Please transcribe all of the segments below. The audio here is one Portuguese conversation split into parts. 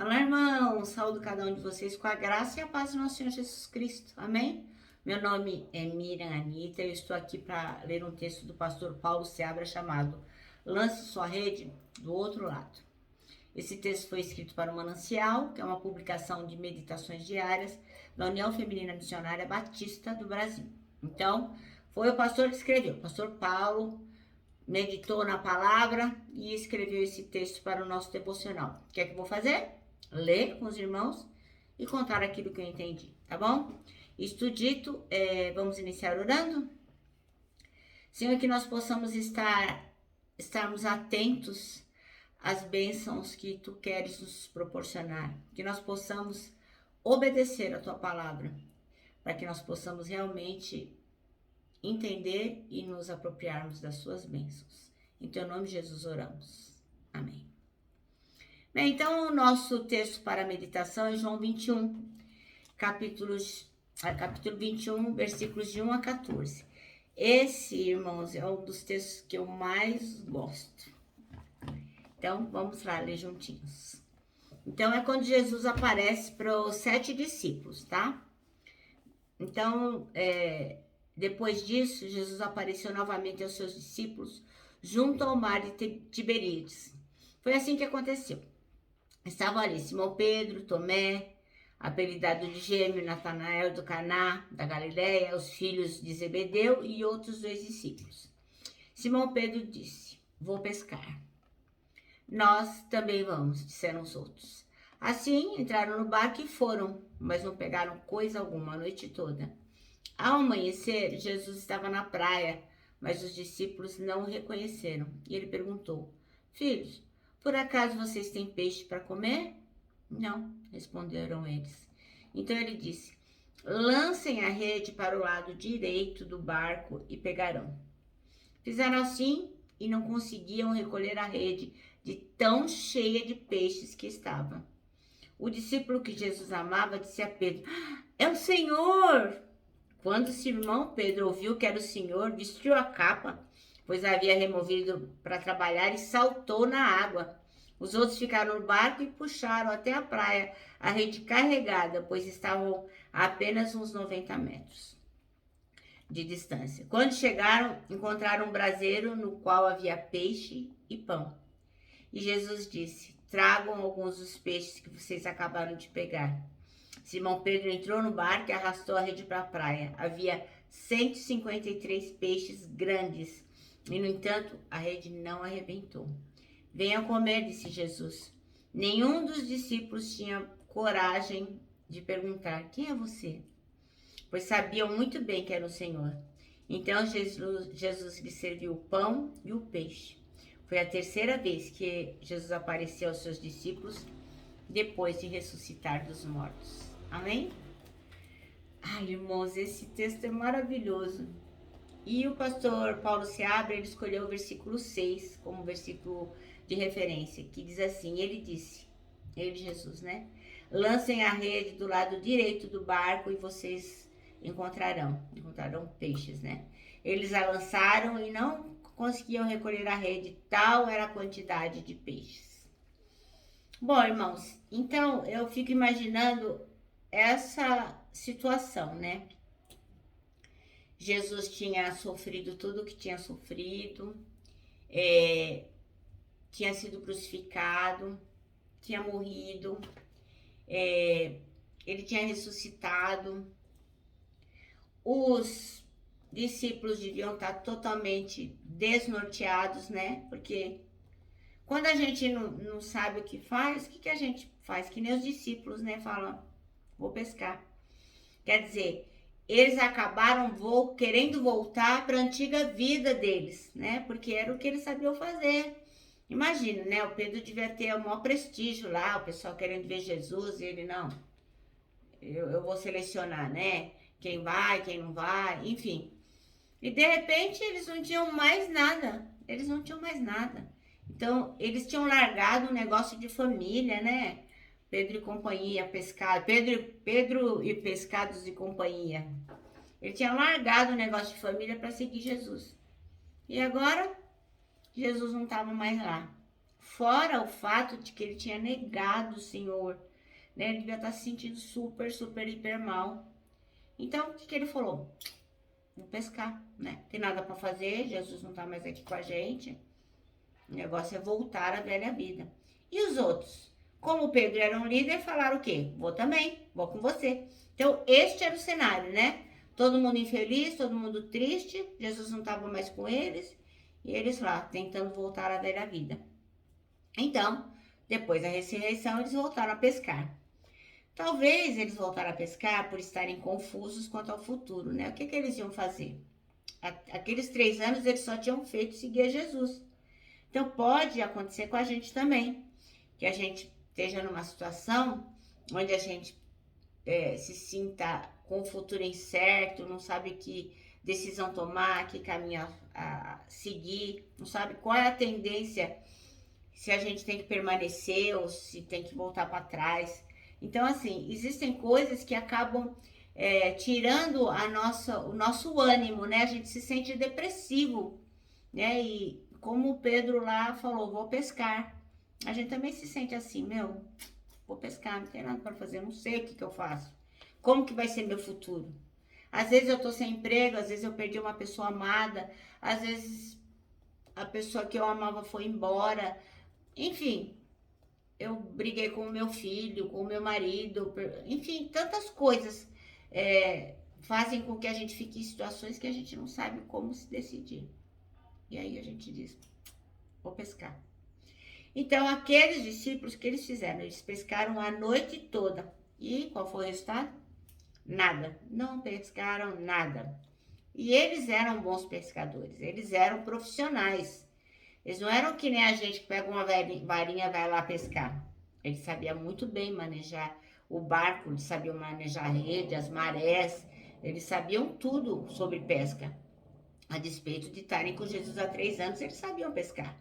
Olá, irmãos! Saúdo cada um de vocês com a graça e a paz do nosso Senhor Jesus Cristo. Amém? Meu nome é Miriam Anita e eu estou aqui para ler um texto do pastor Paulo Seabra chamado Lance Sua Rede do Outro Lado. Esse texto foi escrito para o Manancial, que é uma publicação de meditações diárias da União Feminina Missionária Batista do Brasil. Então, foi o pastor que escreveu, o pastor Paulo, meditou na palavra e escreveu esse texto para o nosso devocional. O que é que eu vou fazer? Ler com os irmãos e contar aquilo que eu entendi, tá bom? Isto dito, vamos iniciar orando? Senhor, que nós possamos estarmos atentos às bênçãos que Tu queres nos proporcionar, que nós possamos obedecer a Tua palavra, para que nós possamos realmente entender e nos apropriarmos das Suas bênçãos. Em Teu nome, Jesus, oramos. Amém. Bem, então o nosso texto para a meditação é João 21, capítulo 21, versículos de 1 a 14. Esse, irmãos, é um dos textos que eu mais gosto. Então, vamos lá ler juntinhos. Então, é quando Jesus aparece para os 7 discípulos, tá? Então, depois disso, Jesus apareceu novamente aos seus discípulos junto ao mar de Tiberíades. Foi assim que aconteceu. Estavam ali Simão Pedro, Tomé, apelidado de Gêmeo, Natanael do Caná, da Galileia, os filhos de Zebedeu e outros 2 discípulos. Simão Pedro disse: "Vou pescar." "Nós também vamos," disseram os outros. Assim, entraram no barco e foram, mas não pegaram coisa alguma a noite toda. Ao amanhecer, Jesus estava na praia, mas os discípulos não o reconheceram. E ele perguntou: "Filhos, por acaso vocês têm peixe para comer?" "Não," responderam eles. Então ele disse: "Lancem a rede para o lado direito do barco e pegarão." Fizeram assim e não conseguiam recolher a rede de tão cheia de peixes que estava. O discípulo que Jesus amava disse a Pedro: "É o Senhor!" Quando Simão Pedro ouviu que era o Senhor, vestiu a capa, pois a havia removido para trabalhar, e saltou na água. Os outros ficaram no barco e puxaram até a praia a rede carregada, pois estavam a apenas uns 90 metros de distância. Quando chegaram, encontraram um braseiro no qual havia peixe e pão. E Jesus disse: "Tragam alguns dos peixes que vocês acabaram de pegar." Simão Pedro entrou no barco e arrastou a rede para a praia. Havia 153 peixes grandes e, no entanto, a rede não arrebentou. "Venham comer," disse Jesus. Nenhum dos discípulos tinha coragem de perguntar: "Quem é você?" Pois sabiam muito bem que era o Senhor. Então Jesus lhe serviu o pão e o peixe. Foi a terceira vez que Jesus apareceu aos seus discípulos depois de ressuscitar dos mortos. Amém? Ai, irmãos, esse texto é maravilhoso. E o pastor Paulo Seabra, ele escolheu o versículo 6 como versículo de referência, que diz assim: ele, Jesus, né? "Lancem a rede do lado direito do barco e vocês encontrarão peixes," né? Eles a lançaram e não conseguiam recolher a rede, tal era a quantidade de peixes. Bom, irmãos, então eu fico imaginando essa situação, né? Jesus tinha sofrido tudo o que tinha sofrido, tinha sido crucificado, tinha morrido, ele tinha ressuscitado. Os discípulos deviam estar totalmente desnorteados, né? Porque quando a gente não sabe o que a gente faz? Que nem os discípulos, né? Falam: "Vou pescar." Quer dizer, eles acabaram querendo voltar para a antiga vida deles, né? Porque era o que eles sabiam fazer. Imagina, né? O Pedro devia ter o maior prestígio lá, o pessoal querendo ver Jesus, e ele: "Não, eu vou selecionar, né? Quem vai, quem não vai, enfim." E de repente eles não tinham mais nada. Então, eles tinham largado um negócio de família, né? Pedro e companhia, pescado. Pedro e pescados e companhia. Ele tinha largado o negócio de família para seguir Jesus. E agora, Jesus não estava mais lá. Fora o fato de que ele tinha negado o Senhor, né? Ele devia estar se sentindo super, super, hiper mal. Então, o que ele falou? Vou pescar, né? Tem nada para fazer, Jesus não tá mais aqui com a gente. O negócio é voltar à velha vida. E os outros? Como Pedro era um líder, falaram o quê? Vou também, vou com você. Então, este era o cenário, né? Todo mundo infeliz, todo mundo triste, Jesus não estava mais com eles, e eles lá, tentando voltar à velha vida. Então, depois da ressurreição, eles voltaram a pescar. Talvez eles voltaram a pescar por estarem confusos quanto ao futuro, né? O que eles iam fazer? Aqueles 3 anos eles só tinham feito seguir a Jesus. Então pode acontecer com a gente também, que a gente esteja numa situação onde a gente se sinta com o futuro incerto, não sabe que decisão tomar, que caminho a seguir, não sabe qual é a tendência, se a gente tem que permanecer ou se tem que voltar para trás. Então, assim, existem coisas que acabam tirando o nosso ânimo, né? A gente se sente depressivo, né? E como o Pedro lá falou, vou pescar. A gente também se sente assim, vou pescar, não tem nada para fazer, não sei o que eu faço. Como que vai ser meu futuro? Às vezes eu tô sem emprego, às vezes eu perdi uma pessoa amada, às vezes a pessoa que eu amava foi embora. Enfim, eu briguei com o meu filho, com o meu marido, enfim, tantas coisas fazem com que a gente fique em situações que a gente não sabe como se decidir. E aí a gente diz, vou pescar. Então, aqueles discípulos, que eles fizeram? Eles pescaram a noite toda. E qual foi o resultado? Nada. Não pescaram nada. E eles eram bons pescadores, eles eram profissionais. Eles não eram que nem a gente que pega uma varinha e vai lá pescar. Eles sabiam muito bem manejar o barco, eles sabiam manejar a rede, as marés, eles sabiam tudo sobre pesca. A despeito de estarem com Jesus há 3 anos, eles sabiam pescar.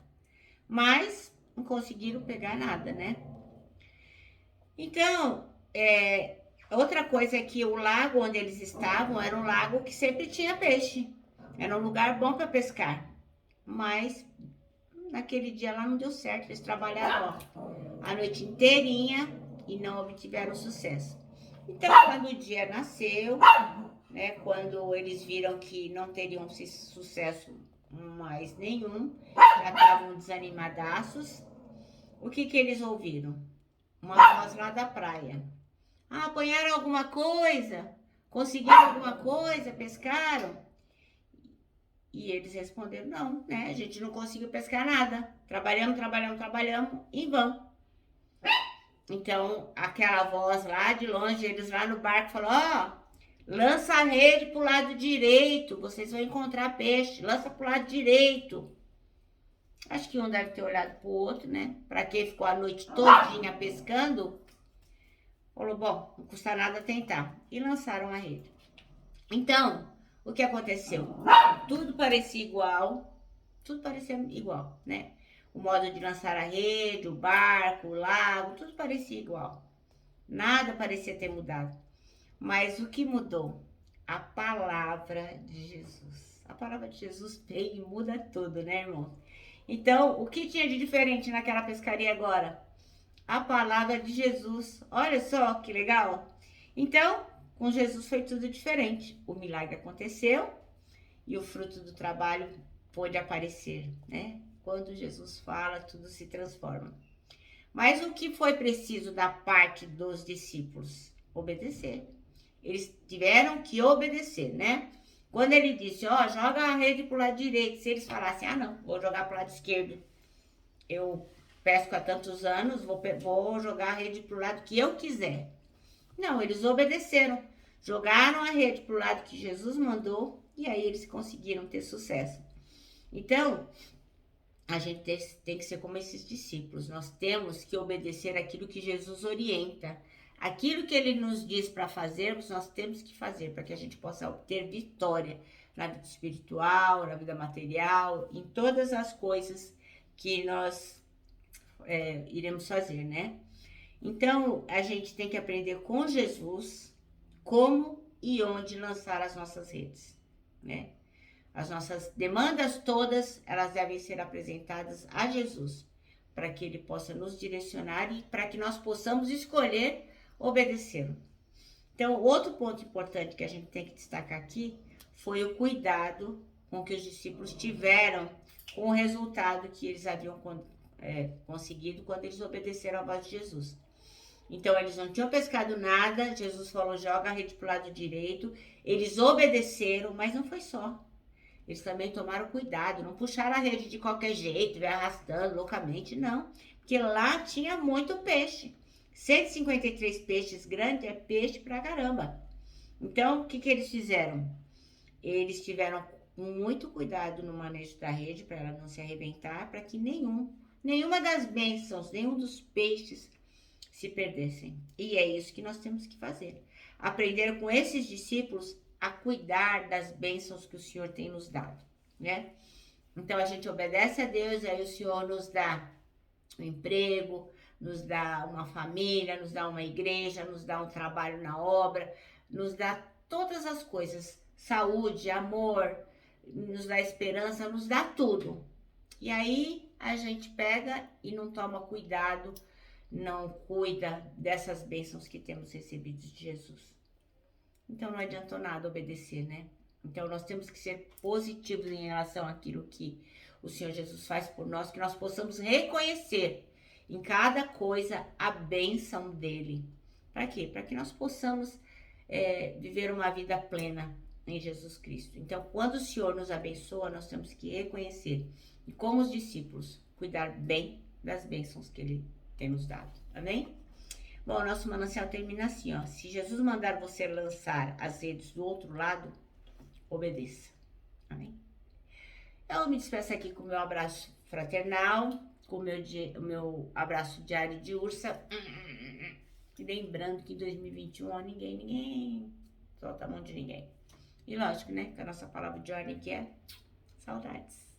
Mas não conseguiram pegar nada, né? Então, outra coisa é que o lago onde eles estavam era um lago que sempre tinha peixe. Era um lugar bom para pescar. Mas naquele dia lá não deu certo. Eles trabalharam a noite inteirinha e não obtiveram sucesso. Então, quando o dia nasceu, né, quando eles viram que não teriam sucesso mais nenhum, já estavam desanimadaços, o que eles ouviram? Uma voz lá da praia. Ah, apanharam alguma coisa? Conseguiram alguma coisa? Pescaram? E eles responderam, não, né? A gente não conseguiu pescar nada. Trabalhamos em vão. Então, aquela voz lá de longe, eles lá no barco falaram, lança a rede pro lado direito, vocês vão encontrar peixe. Lança pro lado direito. Acho que um deve ter olhado pro outro, né? Pra quem ficou a noite todinha pescando, falou, bom, não custa nada tentar. E lançaram a rede. Então, o que aconteceu? Tudo parecia igual, né? O modo de lançar a rede, o barco, o lago, tudo parecia igual. Nada parecia ter mudado. Mas o que mudou? A palavra de Jesus. A palavra de Jesus vem e muda tudo, né, irmão? Então, o que tinha de diferente naquela pescaria agora? A palavra de Jesus. Olha só que legal. Então, com Jesus foi tudo diferente. O milagre aconteceu e o fruto do trabalho pôde aparecer, né? Quando Jesus fala, tudo se transforma. Mas o que foi preciso da parte dos discípulos? Obedecer. Eles tiveram que obedecer, né? Quando ele disse, joga a rede pro lado direito, se eles falassem, não, vou jogar pro lado esquerdo. Eu pesco há tantos anos, vou jogar a rede pro lado que eu quiser. Não, eles obedeceram. Jogaram a rede pro lado que Jesus mandou e aí eles conseguiram ter sucesso. Então, a gente tem que ser como esses discípulos. Nós temos que obedecer aquilo que Jesus orienta. Aquilo que ele nos diz para fazermos, nós temos que fazer para que a gente possa obter vitória na vida espiritual, na vida material, em todas as coisas que nós iremos fazer, né? Então, a gente tem que aprender com Jesus como e onde lançar as nossas redes, né? As nossas demandas todas, elas devem ser apresentadas a Jesus, para que ele possa nos direcionar e para que nós possamos escolher obedecê-lo. Então, outro ponto importante que a gente tem que destacar aqui foi o cuidado com que os discípulos tiveram com o resultado que eles haviam conseguido quando eles obedeceram à voz de Jesus. Então, eles não tinham pescado nada, Jesus falou, joga a rede para o lado direito, eles obedeceram, mas não foi só. Eles também tomaram cuidado, não puxaram a rede de qualquer jeito, vai arrastando loucamente, não. Porque lá tinha muito peixe. 153 peixes grandes é peixe pra caramba. Então, o que eles fizeram? Eles tiveram muito cuidado no manejo da rede para ela não se arrebentar, para que nenhuma das bênçãos, nenhum dos peixes se perdessem. E é isso que nós temos que fazer. Aprender com esses discípulos a cuidar das bênçãos que o Senhor tem nos dado, né? Então a gente obedece a Deus, aí o Senhor nos dá um emprego, nos dá uma família, nos dá uma igreja, nos dá um trabalho na obra, nos dá todas as coisas, saúde, amor, nos dá esperança, nos dá tudo. E aí a gente pega e não toma cuidado, não cuida dessas bênçãos que temos recebido de Jesus. Então não adiantou nada obedecer, né? Então nós temos que ser positivos em relação àquilo que o Senhor Jesus faz por nós, que nós possamos reconhecer em cada coisa a bênção dele. Para quê? Para que nós possamos viver uma vida plena em Jesus Cristo. Então, quando o Senhor nos abençoa, nós temos que reconhecer e, como os discípulos, cuidar bem das bênçãos que ele tem nos dado. Amém? Bom, o nosso manancial termina assim, ó. Se Jesus mandar você lançar as redes do outro lado, obedeça. Amém? Eu me despeço aqui com o meu abraço fraternal, com o meu abraço diário de ursa. E lembrando que em 2021, ó, ninguém solta a mão de ninguém. E lógico, né? Que a nossa palavra de ordem aqui é saudades.